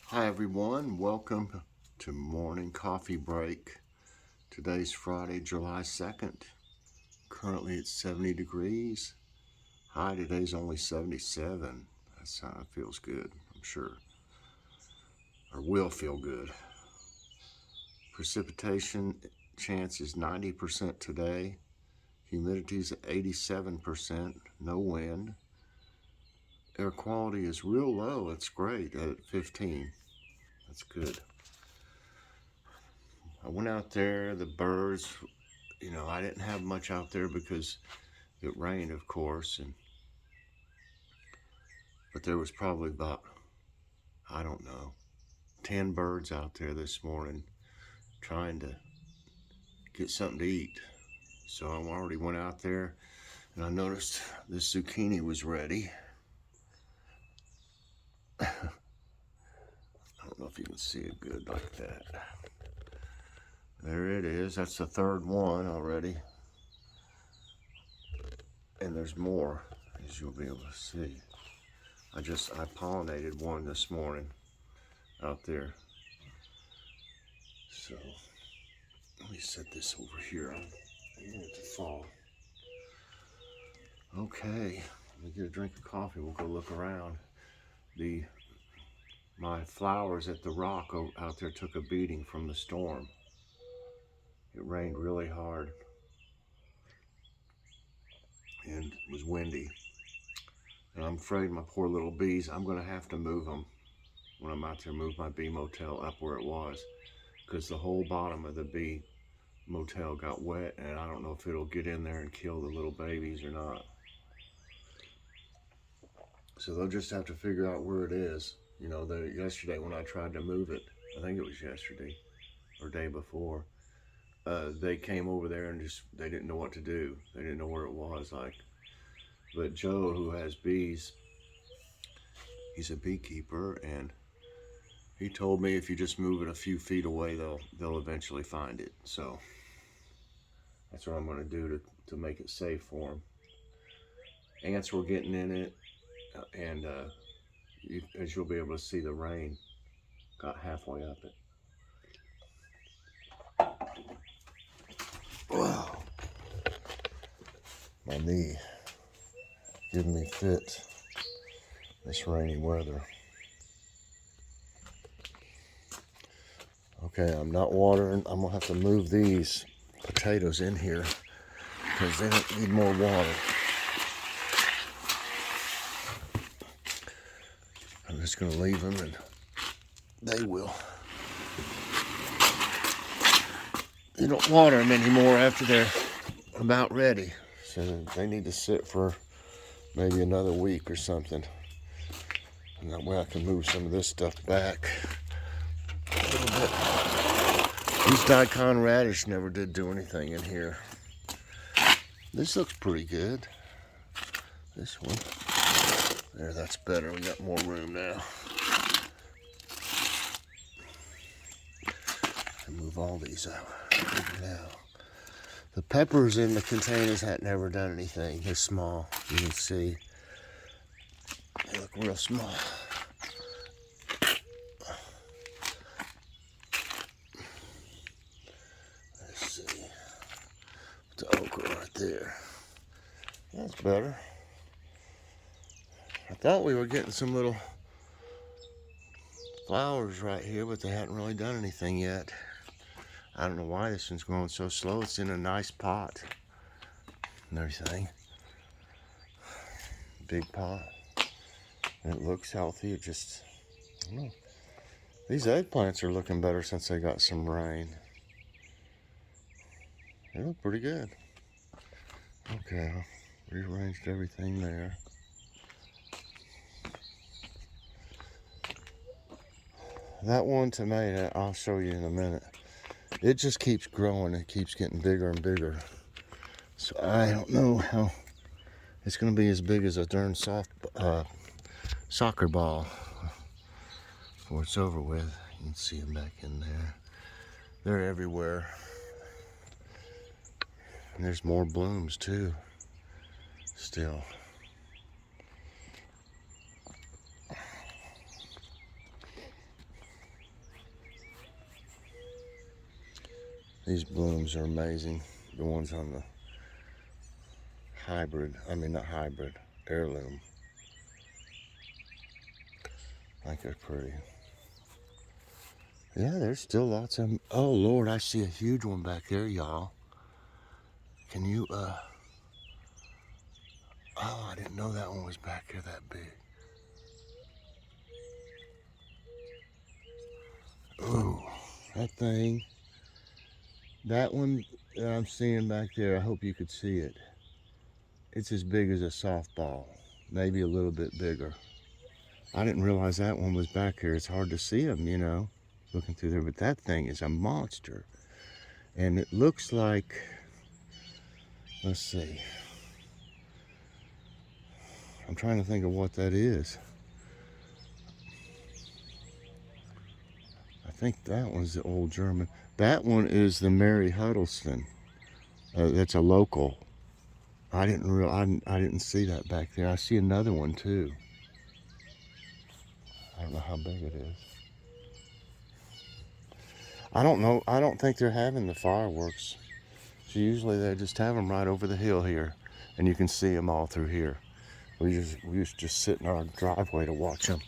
Hi everyone, welcome to morning coffee break. Today's Friday, July 2nd. Currently it's 70 degrees. High today's only 77. That feels good, I'm sure. Or will feel good. Precipitation chance is 90% today. Humidity's at 87%, no wind. Air quality is real low, it's great, at 15. That's good. I went out there, the birds, I didn't have much out there because it rained, of course, but there was probably about, I don't know, 10 birds out there this morning trying to get something to eat. So I already went out there and I noticed this zucchini was ready. I don't know if you can see it good like that. There it is. That's the third one already. And there's more, as you'll be able to see. I pollinated one this morning out there. So let me set this over here. I want it to fall. Okay, let me get a drink of coffee. We'll go look around. My flowers at the rock out there took a beating from the storm. It rained really hard and it was windy. And I'm afraid my poor little bees, I'm going to have to move them when I'm out there, move my bee motel up where it was, because the whole bottom of the bee motel got wet and I don't know if it'll get in there and kill the little babies or not. So they'll just have to figure out where it is. Yesterday when I tried to move it, I think it was yesterday or day before, they came over there and they didn't know what to do. They didn't know where it was. But Joe, who has bees, he's a beekeeper, and he told me if you just move it a few feet away, they'll eventually find it. So that's what I'm going to do to make it safe for them. Ants were getting in it, and as you'll be able to see, the rain got halfway up it. Whoa. My knee giving me fits this rainy weather. Okay, I'm not watering. I'm gonna have to move these potatoes in here because they don't need more water. I'm just gonna leave them and they will. You don't water them anymore after they're about ready. So they need to sit for maybe another week or something. And that way I can move some of this stuff back a little bit. These daikon radish never did do anything in here. This looks pretty good. This one. There, that's better. We got more room now. And move all these out. Now, the peppers in the containers had never done anything. They're small. You can see. They look real small. Let's see. The okra right there. That's better. I thought we were getting some little flowers right here, but they hadn't really done anything yet. I don't know why this one's growing so slow. It's in a nice pot and everything. Big pot. And it looks healthy. I don't know. These eggplants are looking better since they got some rain. They look pretty good. Okay, I've rearranged everything there. That one tomato, I'll show you in a minute. It just keeps growing. It keeps getting bigger and bigger. So I don't know how it's going to be as big as a darn soccer ball before it's over with. You can see them back in there. They're everywhere. And there's more blooms too, still. These blooms are amazing. The ones on the not hybrid, heirloom. I think they're pretty. Yeah, there's still lots of them. Oh, Lord, I see a huge one back there, y'all. Can you, oh, I didn't know that one was back here that big. Ooh, that one that I'm seeing back there, I hope you could see it. It's as big as a softball, maybe a little bit bigger. I didn't realize that one was back here. It's hard to see them, looking through there, but that thing is a monster. And it looks like, let's see. I'm trying to think of what that is. I think that one's the old German. That one is the Mary Huddleston. That's a local. I didn't see that back there. I see another one too. I don't know how big it is. I don't know. I don't think they're having the fireworks. So usually they just have them right over the hill here, and you can see them all through here. We used to just sit in our driveway to watch them.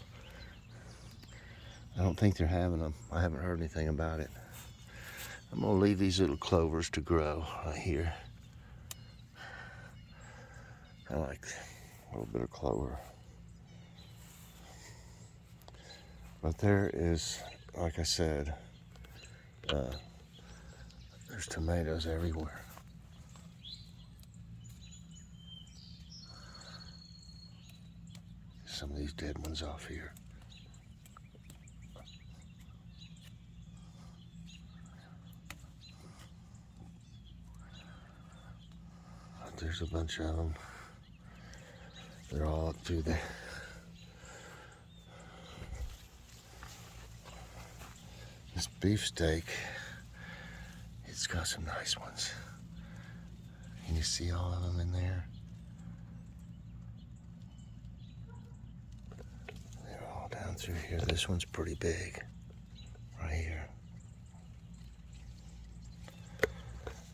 I don't think they're having them. I haven't heard anything about it. I'm gonna leave these little clovers to grow right here. I like a little bit of clover. But there is, like I said, there's tomatoes everywhere. Some of these dead ones off here. But there's a bunch of them. They're all up through there. This beefsteak, it's got some nice ones. Can you see all of them in there? They're all down through here. This one's pretty big, right here.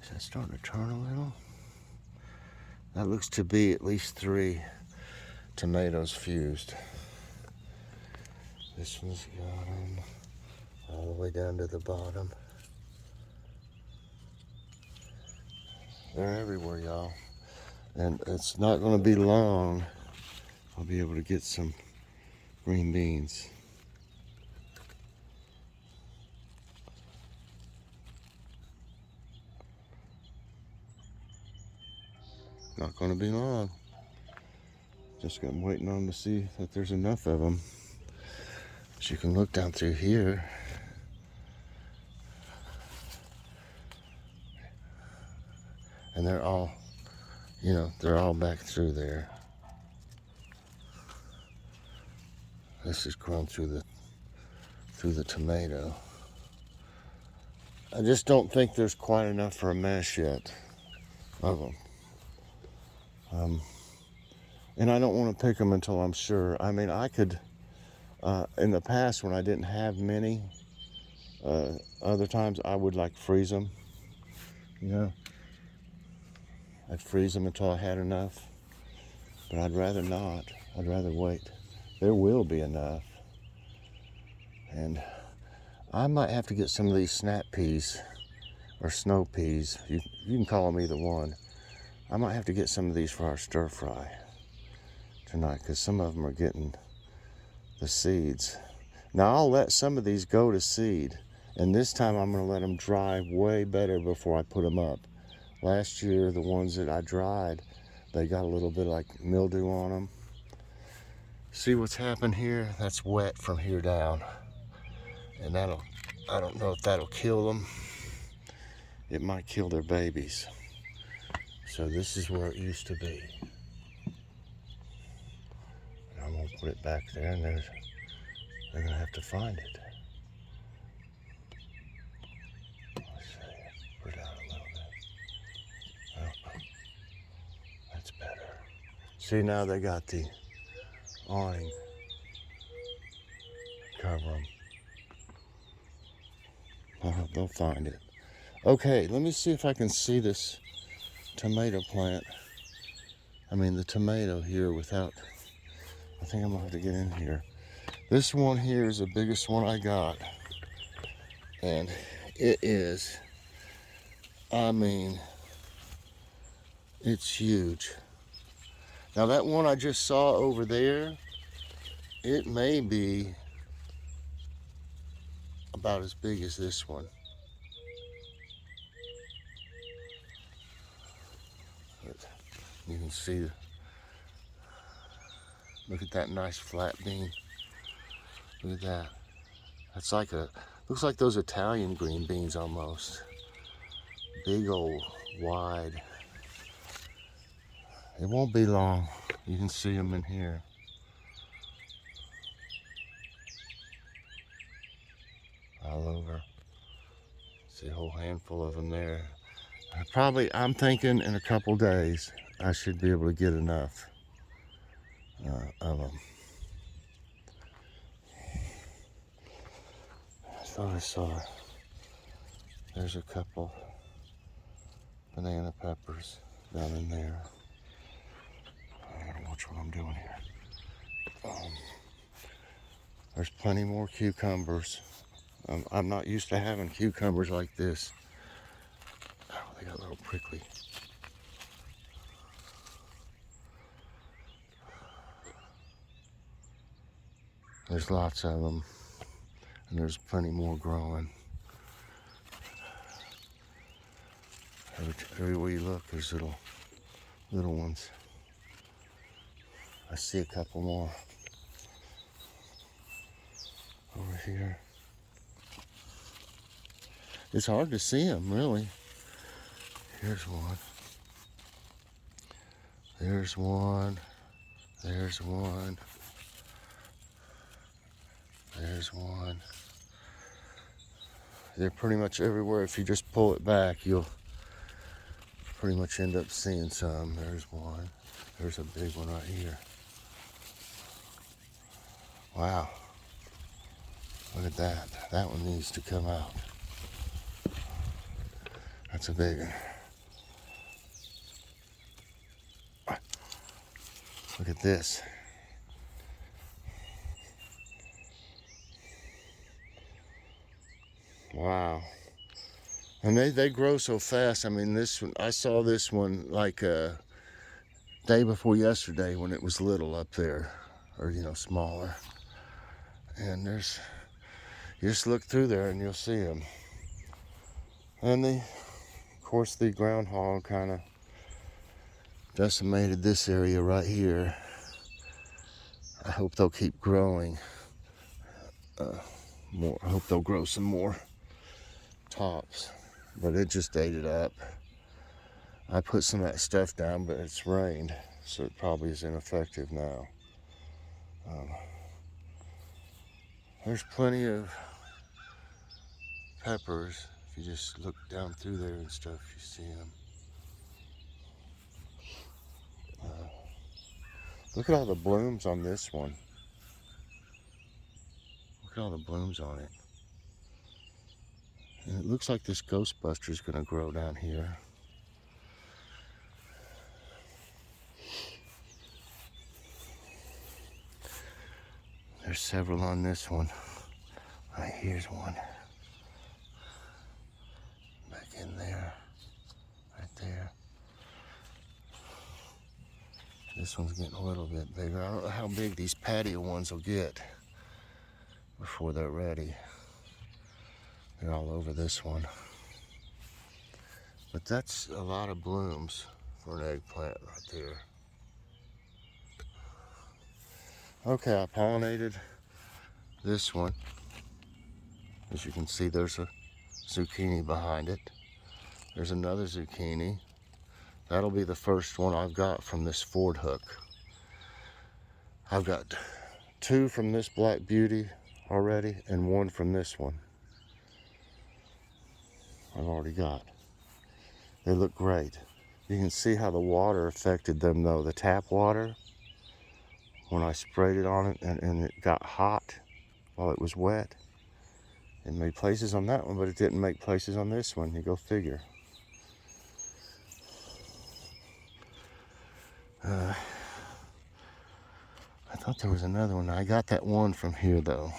Is that starting to turn a little? That looks to be at least 3 tomatoes fused. This one's got them all the way down to the bottom. They're everywhere, y'all. And it's not going to be long. I'll be able to get some green beans. Not going to be long. Just I'm waiting on to see that there's enough of them. So you can look down through here. And they're all, they're all back through there. This is grown through the tomato. I just don't think there's quite enough for a mash yet of them. And I don't want to pick them until I'm sure. I mean, I could, in the past when I didn't have many, other times I would freeze them, I'd freeze them until I had enough, but I'd rather not. I'd rather wait. There will be enough. And I might have to get some of these snap peas or snow peas. You can call them either one. I might have to get some of these for our stir fry tonight because some of them are getting the seeds. Now I'll let some of these go to seed, and this time I'm going to let them dry way better before I put them up. Last year, the ones that I dried, they got a little bit like mildew on them. See what's happened here? That's wet from here down. And I don't know if that'll kill them. It might kill their babies. So this is where it used to be. And I'm gonna put it back there, and they're gonna have to find it. Let's see, put it out a little bit. Oh, that's better. See, now they got the awning. Cover them. They'll find it. Okay, let me see if I can see this tomato plant. I mean the tomato here without, I think I'm gonna have to get in here. This one here is the biggest one I got. And it is, I mean, it's huge. Now that one I just saw over there, it may be about as big as this one. But you can see, look at that nice flat bean. Look at that. That's like looks like those Italian green beans almost. Big old, wide. It won't be long. You can see them in here. All over. See a whole handful of them there. I'm thinking in a couple days, I should be able to get enough of them. I thought I saw, there's a couple banana peppers down in there. I gotta watch what I'm doing here. There's plenty more cucumbers. I'm not used to having cucumbers like this. Oh, they got a little prickly. There's lots of them, and there's plenty more growing. Everywhere you look, there's little ones. I see a couple more over here. It's hard to see them, really. Here's one. There's one. There's one. There's one. They're pretty much everywhere. If you just pull it back, you'll pretty much end up seeing some. There's one. There's a big one right here. Wow. Look at that. That one needs to come out. That's a big one. Look at this. Wow. And they grow so fast. I mean, this one, I saw this one like day before yesterday when it was little up there, or smaller. And you just look through there and you'll see them. And of course, the groundhog kind of decimated this area right here. I hope they'll keep growing more. I hope they'll grow some more tops, but it just ate it up. I put some of that stuff down, but it's rained, so it probably is ineffective now. There's plenty of peppers. If you just look down through there and stuff, you see them. Look at all the blooms on this one. Look at all the blooms on it. And it looks like this Ghostbuster is going to grow down here. There's several on this one. Right, here's one. Back in there. Right there. This one's getting a little bit bigger. I don't know how big these patio ones will get before they're ready. They're all over this one. But that's a lot of blooms for an eggplant right there. Okay, I pollinated this one. As you can see, there's a zucchini behind it. There's another zucchini. That'll be the first one I've got from this Ford hook. I've got 2 from this Black Beauty already and 1 from this one. I've already got. They look great. You can see how the water affected them though. The tap water, when I sprayed it on it and it got hot while it was wet, It made places on that one, but it didn't make places on this one. You go figure. I thought there was another one. I got that one from here though.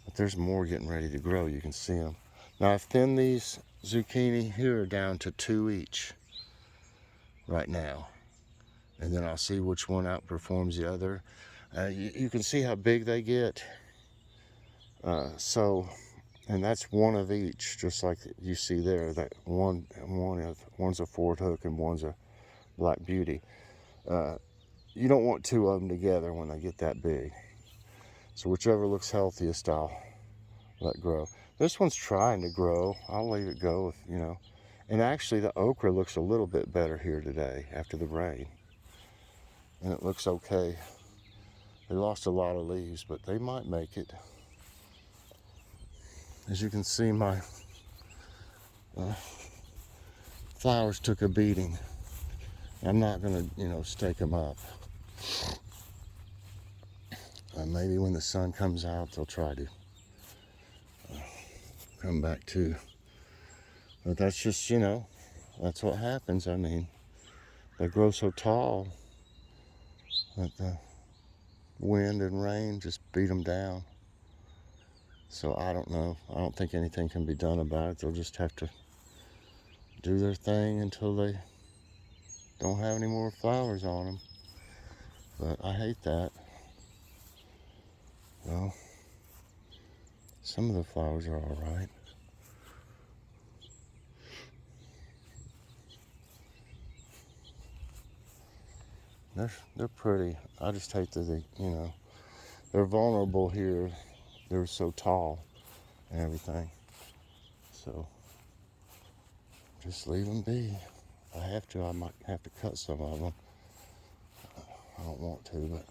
But there's more getting ready to grow. You can see them. Now I've thinned these zucchini here down to 2 each right now. And then I'll see which one outperforms the other. You can see how big they get. And that's one of each, just like you see there. That one's a Ford hook and one's a Black Beauty. You don't want 2 of them together when they get that big. So whichever looks healthiest, I'll let grow. This one's trying to grow. I'll leave it go if, you know. And actually the okra looks a little bit better here today after the rain. And it looks okay. They lost a lot of leaves, but they might make it. As you can see, my flowers took a beating. I'm not gonna, stake them up. Maybe when the sun comes out, they'll try to come back too. But that's just, that's what happens. I mean, they grow so tall that the wind and rain just beat them down. So I don't know. I don't think anything can be done about it. They'll just have to do their thing until they don't have any more flowers on them. But I hate that. Well, some of the flowers are all right. They're pretty. I just hate that they're vulnerable here. They're so tall and everything. So just leave them be. If I have to, I might have to cut some of them. I don't want to, but.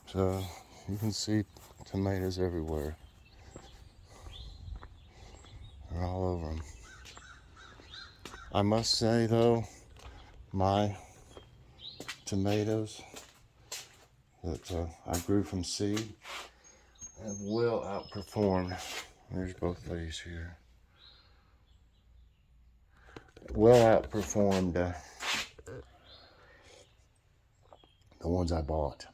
So you can see tomatoes everywhere. They're all over them. I must say though, my tomatoes that I grew from seed have well outperformed. There's both leaves here. Well outperformed the ones I bought.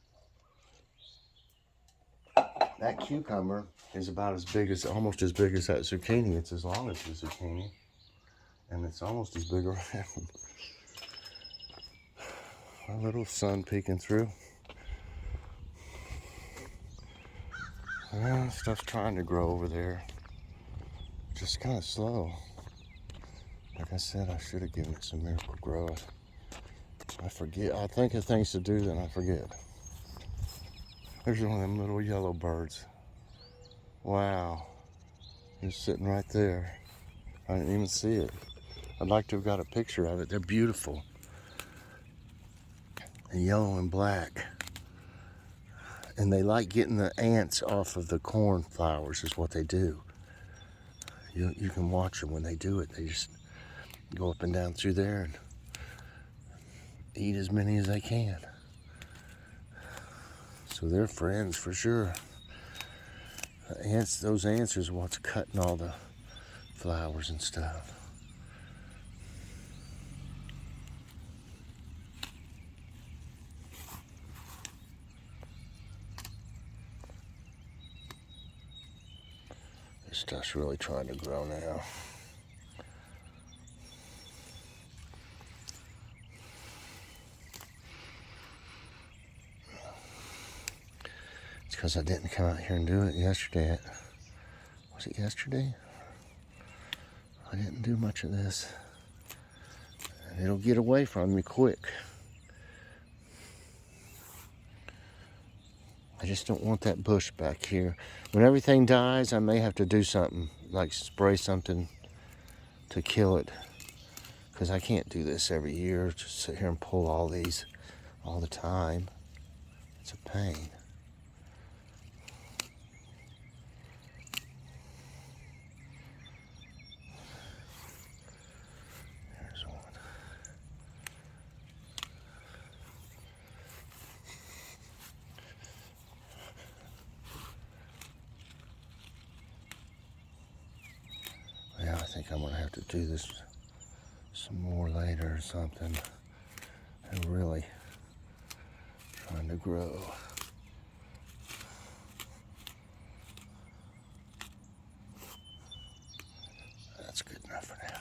That cucumber is about almost as big as that zucchini. It's as long as the zucchini. And it's almost as big around. A little sun peeking through. Stuff's trying to grow over there. Just kind of slow. Like I said, I should have given it some Miracle Grow. I forget. I think of things to do, then I forget. There's one of them little yellow birds. Wow. It's sitting right there. I didn't even see it. I'd like to have got a picture of it. They're beautiful. And yellow and black. And they like getting the ants off of the cornflowers is what they do. You can watch them when they do it. They just go up and down through there and eat as many as they can. So they're friends for sure. Those ants is what's cutting all the flowers and stuff. This stuff's really trying to grow now. It's because I didn't come out here and do it yesterday. Was it yesterday? I didn't do much of this. And it'll get away from me quick. I just don't want that bush back here. When everything dies, I may have to do something, like spray something to kill it. Because I can't do this every year, just sit here and pull all these all the time. It's a pain. There's one. I'm gonna have to do this some more later or something. And really trying to grow. That's good enough for now.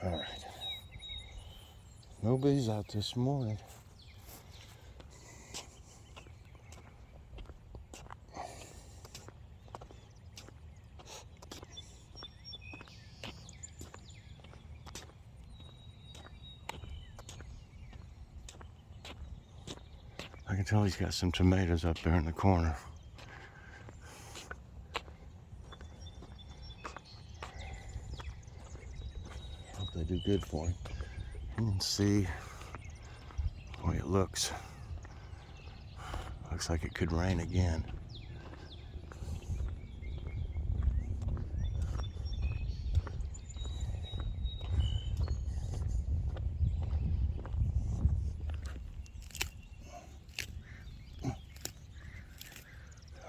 All right. Nobody's out this morning. I can tell he's got some tomatoes up there in the corner. Hope they do good for him. You can see the way it looks. Looks like it could rain again.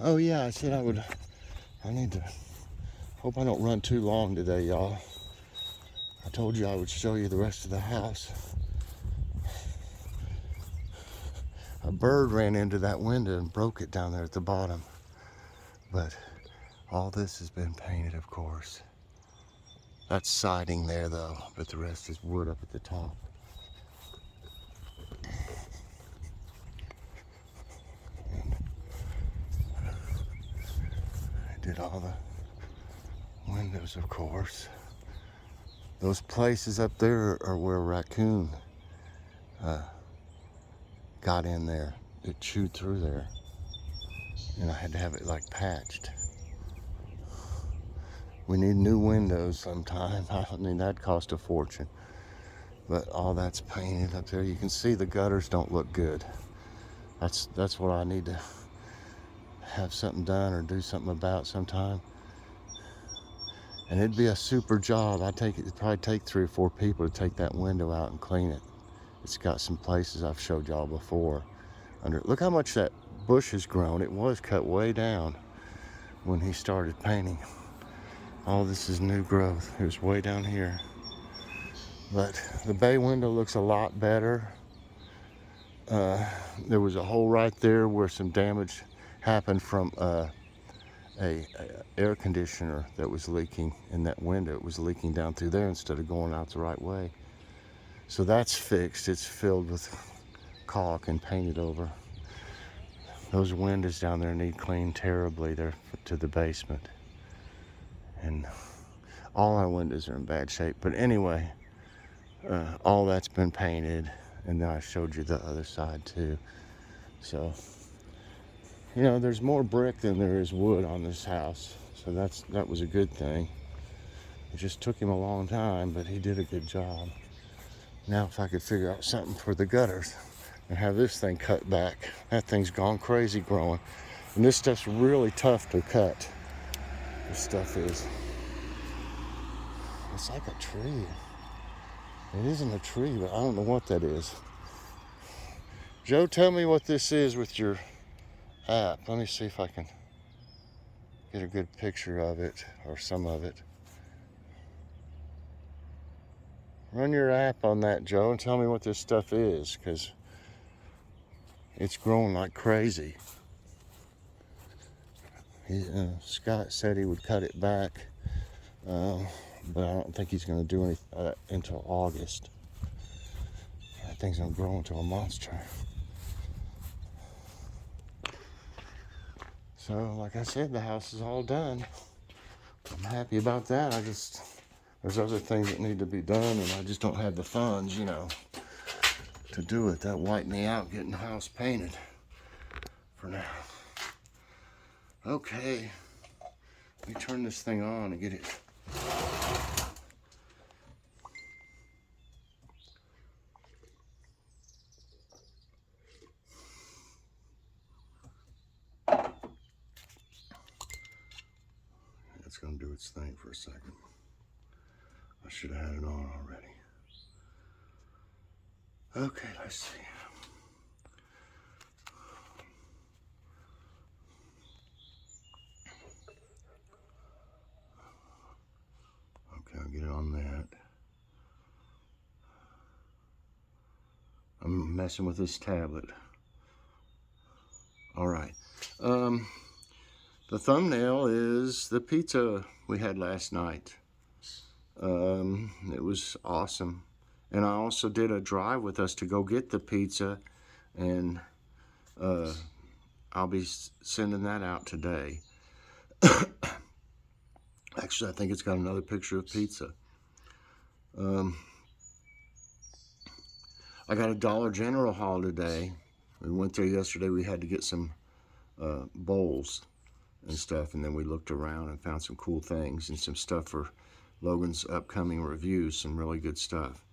Oh yeah, I said I need to, hope I don't run too long today, y'all. I told you I would show you the rest of the house. A bird ran into that window and broke it down there at the bottom. But all this has been painted, of course. That's siding there though, but the rest is wood up at the top. I did all the windows, of course. Those places up there are where a raccoon got in there. It chewed through there. And I had to have it like patched. We need new windows sometime. I mean, that'd cost a fortune. But all that's painted up there. You can see the gutters don't look good. That's what I need to have something done or do something about sometime. And it'd be a super job. It'd probably take 3 or 4 people to take that window out and clean it. It's got some places I've showed y'all before. Look how much that bush has grown. It was cut way down when he started painting. All this is new growth. It was way down here. But the bay window looks a lot better. There was a hole right there where some damage happened from a air conditioner that was leaking in that window. It was leaking down through there instead of going out the right way. So that's fixed. It's filled with caulk and painted over. Those windows down there need cleaned terribly. They're to the basement. And all our windows are in bad shape. But anyway, all that's been painted. And then I showed you the other side too. So, you know, there's more brick than there is wood on this house. So that was a good thing. It just took him a long time, but he did a good job. Now if I could figure out something for the gutters and have this thing cut back. That thing's gone crazy growing. And this stuff's really tough to cut. This stuff is. It's like a tree. It isn't a tree, but I don't know what that is. Joe, tell me what this is with your app. Let me see if I can get a good picture of it, or some of it. Run your app on that, Joe, and tell me what this stuff is, because it's growing like crazy. Scott said he would cut it back, but I don't think he's going to do anything until August. That thing's going to grow into a monster. So, like I said, the house is all done. I'm happy about that. There's other things that need to be done, and I just don't have the funds, you know, to do it. That wiped me out getting the house painted for now. Okay, let me turn this thing on and get it. It's gonna do its thing for a second. should have had it on already. Okay, let's see. Okay, I'll get it on that. I'm messing with this tablet. All right. The thumbnail is the pizza we had last night. It was awesome. And I also did a drive with us to go get the pizza, and I'll be sending that out today. Actually, I think it's got another picture of pizza. I got a Dollar General haul today. We went there yesterday. We had to get some bowls and stuff, and then we looked around and found some cool things and some stuff for Logan's upcoming reviews, some really good stuff.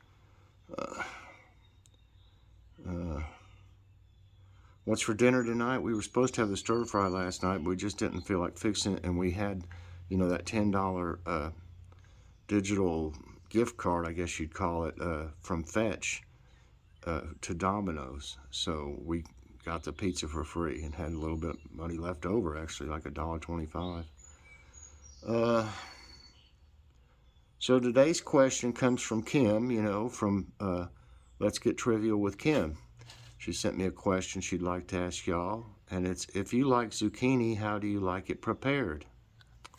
What's for dinner tonight? We were supposed to have the stir fry last night, but we just didn't feel like fixing it, and we had, you know, that $10 digital gift card, I guess you'd call it, from Fetch to Domino's. So we got the pizza for free and had a little bit of money left over, actually, like $1.25. So today's question comes from Kim, you know, from Let's Get Trivial with Kim. She sent me a question she'd like to ask y'all, and it's, if you like zucchini, how do you like it prepared?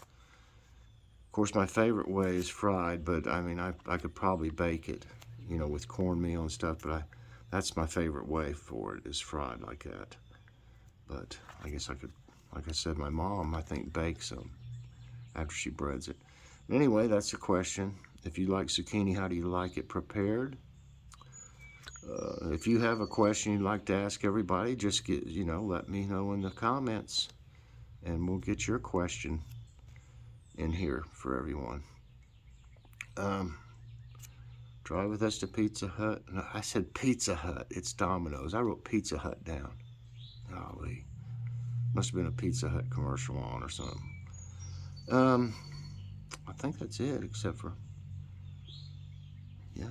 Of course, my favorite way is fried, but I mean, I could probably bake it, you know, with cornmeal and stuff, but that's my favorite way for it, is fried like that. But I guess I could, like I said, my mom, I think, bakes them after she breads it. Anyway, that's the question. If you like zucchini, how do you like it prepared? If you have a question you'd like to ask everybody, just get, you know, let me know in the comments, and we'll get your question in here for everyone. Drive with us to Pizza Hut. No, I said Pizza Hut. It's Domino's. I wrote Pizza Hut down. Golly. Must have been a Pizza Hut commercial on or something. I think that's it, except for, yeah.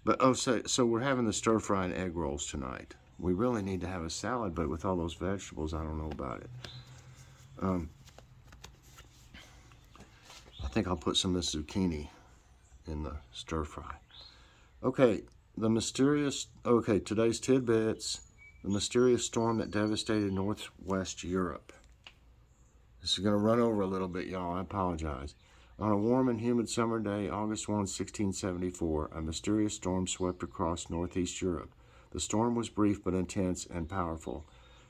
But, oh, so we're having the stir-fry and egg rolls tonight. We really need to have a salad, but with all those vegetables, I don't know about it. I think I'll put some of this zucchini in the stir-fry. Okay, today's tidbits. The mysterious storm that devastated northwest Europe. This is going to run over a little bit, y'all. I apologize. On a warm and humid summer day, August 1, 1674, a mysterious storm swept across northeast Europe. The storm was brief but intense and powerful.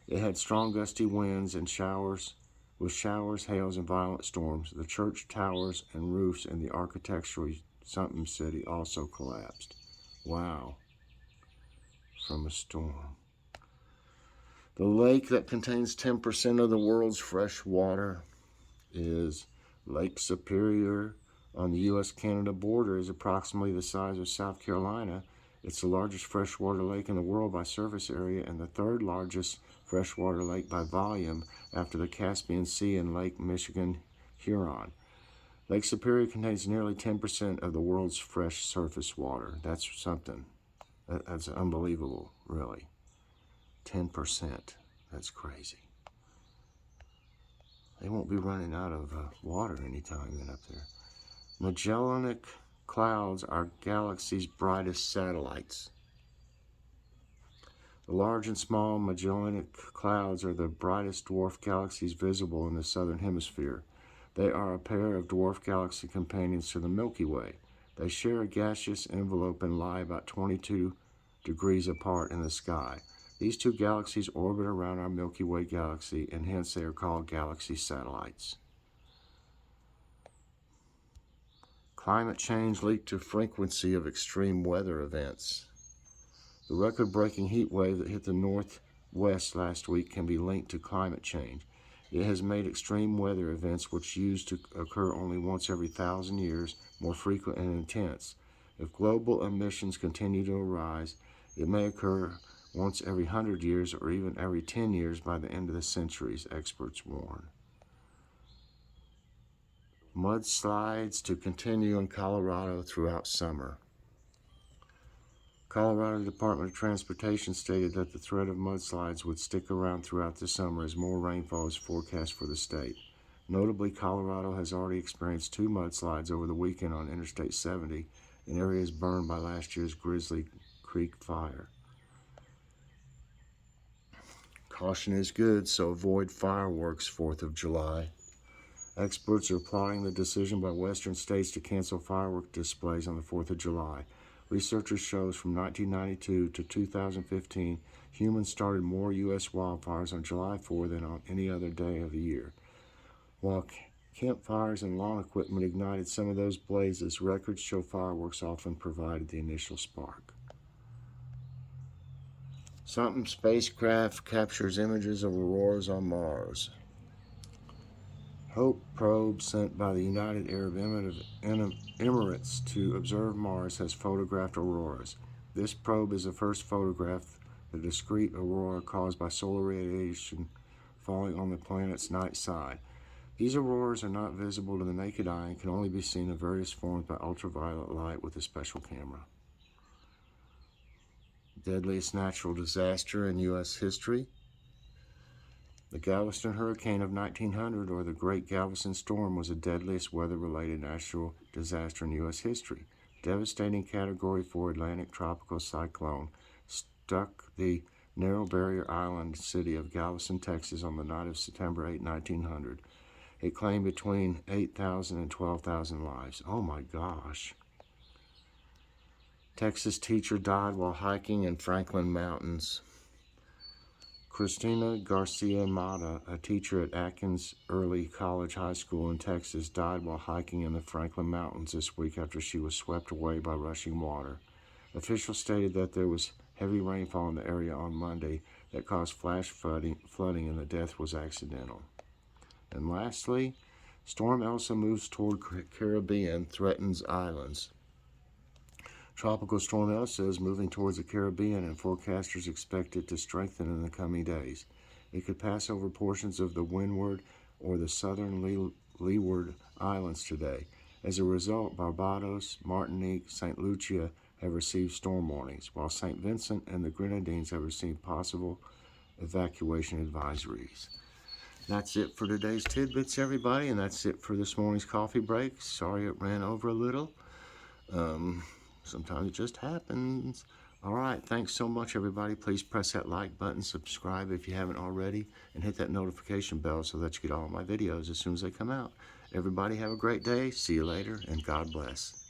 It had strong gusty winds and showers, hails, and violent storms. The church towers and roofs in the architectural something city also collapsed. Wow. From a storm. The lake that contains 10% of the world's fresh water is Lake Superior on the U.S.-Canada border, is approximately the size of South Carolina. It's the largest freshwater lake in the world by surface area and the third largest freshwater lake by volume after the Caspian Sea and Lake Michigan-Huron. Lake Superior contains nearly 10% of the world's fresh surface water. That's something. That's unbelievable, really. 10%. That's crazy. They won't be running out of water anytime then up there. Magellanic clouds are galaxy's brightest satellites. The large and small Magellanic clouds are the brightest dwarf galaxies visible in the southern hemisphere. They are a pair of dwarf galaxy companions to the Milky Way. They share a gaseous envelope and lie about 22 degrees apart in the sky. These two galaxies orbit around our Milky Way galaxy, and hence they are called galaxy satellites. Climate change linked to frequency of extreme weather events. The record-breaking heat wave that hit the Northwest last week can be linked to climate change. It has made extreme weather events, which used to occur only once every 1,000 years, more frequent and intense. If global emissions continue to rise, it may occur once every 100 years or even every 10 years by the end of the centuries, experts warn. Mudslides to continue in Colorado throughout summer. Colorado Department of Transportation stated that the threat of mudslides would stick around throughout the summer as more rainfall is forecast for the state. Notably, Colorado has already experienced 2 mudslides over the weekend on Interstate 70 in areas burned by last year's Grizzly Creek fire. Caution is good, so avoid fireworks 4th of July. Experts are applauding the decision by western states to cancel firework displays on the 4th of July. Researchers show from 1992 to 2015, humans started more U.S. wildfires on July 4 than on any other day of the year. While campfires and lawn equipment ignited some of those blazes, records show fireworks often provided the initial spark. Something spacecraft captures images of auroras on Mars. Hope probe sent by the United Arab Emirates to observe Mars has photographed auroras. This probe is the first photograph of the discrete aurora caused by solar radiation falling on the planet's night side. These auroras are not visible to the naked eye and can only be seen in various forms by ultraviolet light with a special camera. Deadliest natural disaster in U.S. history. The Galveston hurricane of 1900, or the Great Galveston Storm, was the deadliest weather-related natural disaster in U.S. history. Devastating Category 4 Atlantic tropical cyclone struck the narrow barrier island city of Galveston, Texas on the night of September 8, 1900. It claimed between 8,000 and 12,000 lives. Oh my gosh. Texas teacher died while hiking in Franklin Mountains. Christina Garcia Mata, a teacher at Atkins Early College High School in Texas, died while hiking in the Franklin Mountains this week after she was swept away by rushing water. Officials stated that there was heavy rainfall in the area on Monday that caused flash flooding and the death was accidental. And lastly, Storm Elsa moves toward Caribbean, threatens islands. Tropical Storm Elsa is moving towards the Caribbean, and forecasters expect it to strengthen in the coming days. It could pass over portions of the Windward or the southern Leeward Islands today. As a result, Barbados, Martinique, St. Lucia have received storm warnings, while St. Vincent and the Grenadines have received possible evacuation advisories. That's it for today's Tidbits, everybody, and that's it for this morning's coffee break. Sorry it ran over a little. Sometimes it just happens. All right, thanks so much, everybody. Please press that like button, subscribe if you haven't already, and hit that notification bell so that you get all my videos as soon as they come out. Everybody have a great day. See you later, and God bless.